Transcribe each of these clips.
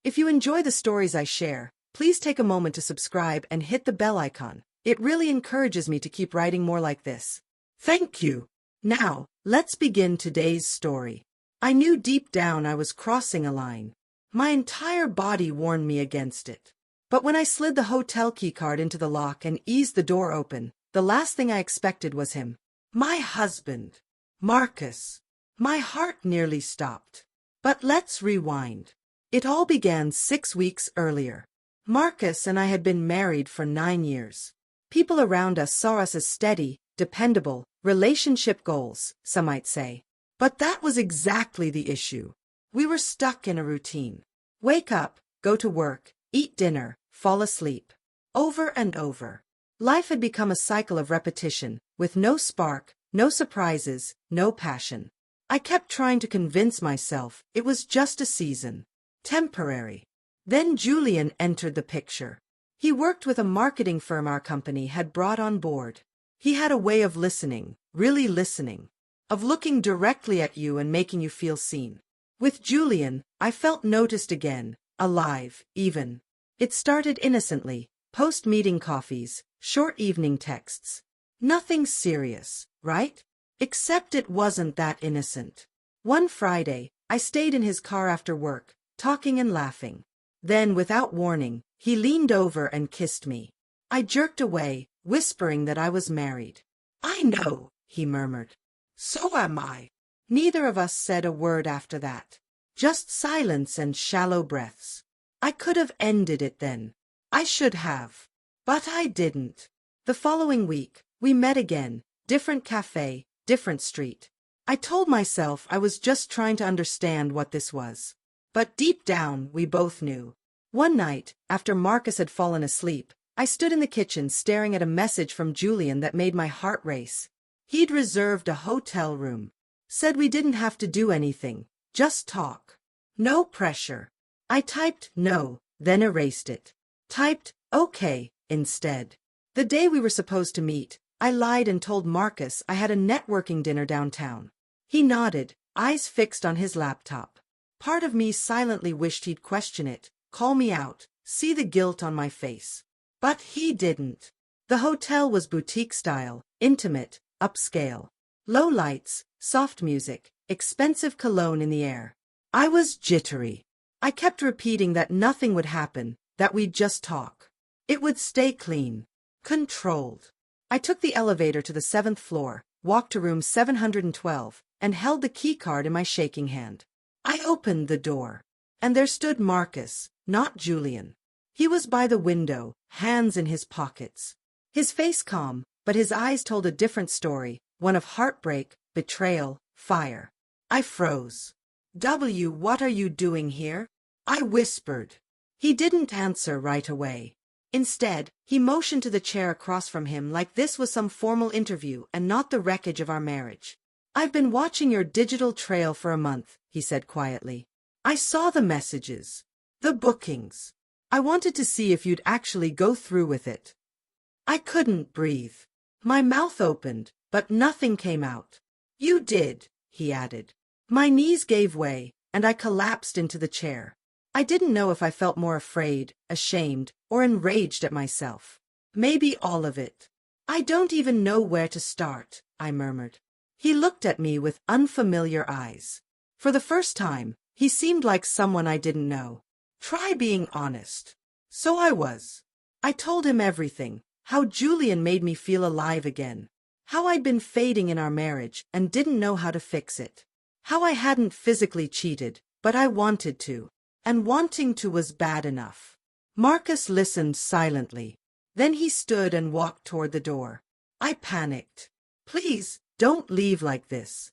If you enjoy the stories I share, please take a moment to subscribe and hit the bell icon. It really encourages me to keep writing more like this. Thank you. Now, let's begin today's story. I knew deep down I was crossing a line. My entire body warned me against it. But when I slid the hotel keycard into the lock and eased the door open, the last thing I expected was him. My husband. Marcus. My heart nearly stopped. But let's rewind. It all began 6 weeks earlier. Marcus and I had been married for 9 years. People around us saw us as steady, dependable, relationship goals, some might say. But that was exactly the issue. We were stuck in a routine. Wake up, go to work, eat dinner, fall asleep. Over and over. Life had become a cycle of repetition, with no spark, no surprises, no passion. I kept trying to convince myself it was just a season. Temporary. Then Julian entered the picture. He worked with a marketing firm our company had brought on board. He had a way of listening, really listening, of looking directly at you and making you feel seen. With Julian, I felt noticed again, alive, even. It started innocently, post-meeting coffees, short evening texts. Nothing serious, right? Except it wasn't that innocent. One Friday, I stayed in his car after work, talking and laughing. Then, without warning, he leaned over and kissed me. I jerked away, whispering that I was married. I know, he murmured. So am I. Neither of us said a word after that. Just silence and shallow breaths. I could have ended it then. I should have. But I didn't. The following week, we met again, different cafe, different street. I told myself I was just trying to understand what this was. But deep down, we both knew. One night, after Marcus had fallen asleep, I stood in the kitchen staring at a message from Julian that made my heart race. He'd reserved a hotel room. Said we didn't have to do anything, just talk. No pressure. I typed no, then erased it. Typed okay instead. The day we were supposed to meet, I lied and told Marcus I had a networking dinner downtown. He nodded, eyes fixed on his laptop. Part of me silently wished he'd question it, call me out, see the guilt on my face. But he didn't. The hotel was boutique-style, intimate, upscale. Low lights, soft music, expensive cologne in the air. I was jittery. I kept repeating that nothing would happen, that we'd just talk. It would stay clean. Controlled. I took the elevator to the 7th floor, walked to room 712, and held the keycard in my shaking hand. I opened the door. And there stood Marcus, not Julian. He was by the window, hands in his pockets. His face calm, but his eyes told a different story, one of heartbreak, betrayal, fire. I froze. What are you doing here? I whispered. He didn't answer right away. Instead, he motioned to the chair across from him like this was some formal interview and not the wreckage of our marriage. I've been watching your digital trail for a month, he said quietly. I saw the messages. The bookings. I wanted to see if you'd actually go through with it. I couldn't breathe. My mouth opened, but nothing came out. You did, he added. My knees gave way, and I collapsed into the chair. I didn't know if I felt more afraid, ashamed, or enraged at myself. Maybe all of it. I don't even know where to start, I murmured. He looked at me with unfamiliar eyes. For the first time, he seemed like someone I didn't know. Try being honest. So I was. I told him everything, how Julian made me feel alive again. How I'd been fading in our marriage and didn't know how to fix it. How I hadn't physically cheated, but I wanted to. And wanting to was bad enough. Marcus listened silently. Then he stood and walked toward the door. I panicked. Please, don't leave like this.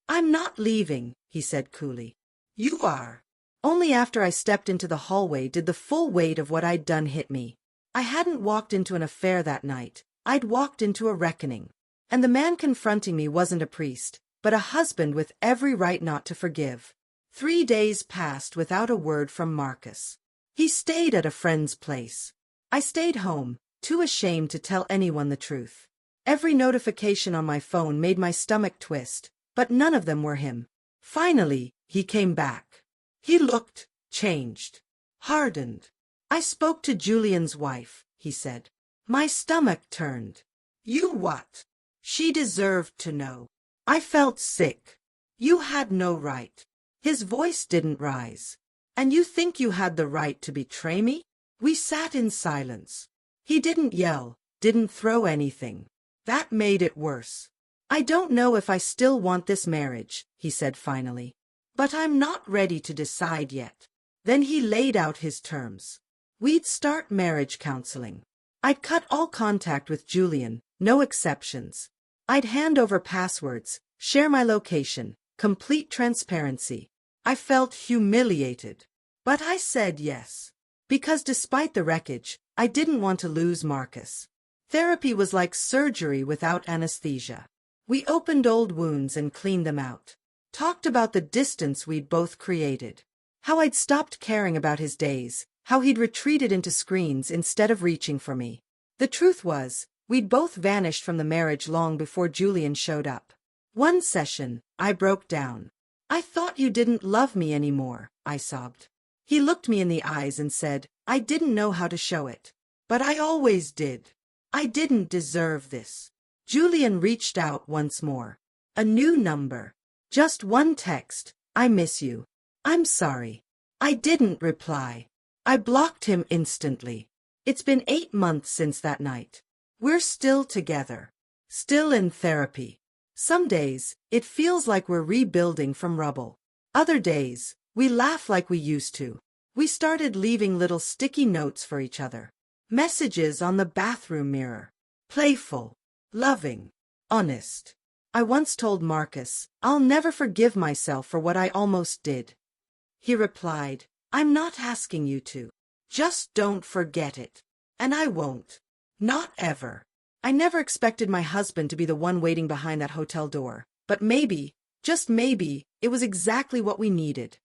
I'm not leaving, he said coolly. You are. Only after I stepped into the hallway did the full weight of what I'd done hit me. I hadn't walked into an affair that night. I'd walked into a reckoning. And the man confronting me wasn't a priest, but a husband with every right not to forgive. 3 days passed without a word from Marcus. He stayed at a friend's place. I stayed home, too ashamed to tell anyone the truth. Every notification on my phone made my stomach twist, but none of them were him. Finally, he came back. He looked changed. hardened. I spoke to Julian's wife, he said. My stomach turned. You what? She deserved to know. I felt sick. You had no right. His voice didn't rise. And you think you had the right to betray me? We sat in silence. He didn't yell, didn't throw anything. That made it worse. I don't know if I still want this marriage, he said finally. But I'm not ready to decide yet. Then he laid out his terms. We'd start marriage counseling. I'd cut all contact with Julian, no exceptions. I'd hand over passwords, share my location, complete transparency. I felt humiliated. But I said yes. Because despite the wreckage, I didn't want to lose Marcus. Therapy was like surgery without anesthesia. We opened old wounds and cleaned them out. Talked about the distance we'd both created. How I'd stopped caring about his days, how he'd retreated into screens instead of reaching for me. The truth was, we'd both vanished from the marriage long before Julian showed up. One session, I broke down. I thought you didn't love me anymore, I sobbed. He looked me in the eyes and said, I didn't know how to show it. But I always did. I didn't deserve this. Julian reached out once more. A new number. Just one text. I miss you. I'm sorry. I didn't reply. I blocked him instantly. It's been 8 months since that night. We're still together. Still in therapy. Some days, it feels like we're rebuilding from rubble. Other days, we laugh like we used to. We started leaving little sticky notes for each other. Messages on the bathroom mirror. Playful. Loving. Honest. I once told Marcus, I'll never forgive myself for what I almost did. He replied, I'm not asking you to. Just don't forget it. And I won't. Not ever. I never expected my husband to be the one waiting behind that hotel door. But maybe, just maybe, it was exactly what we needed.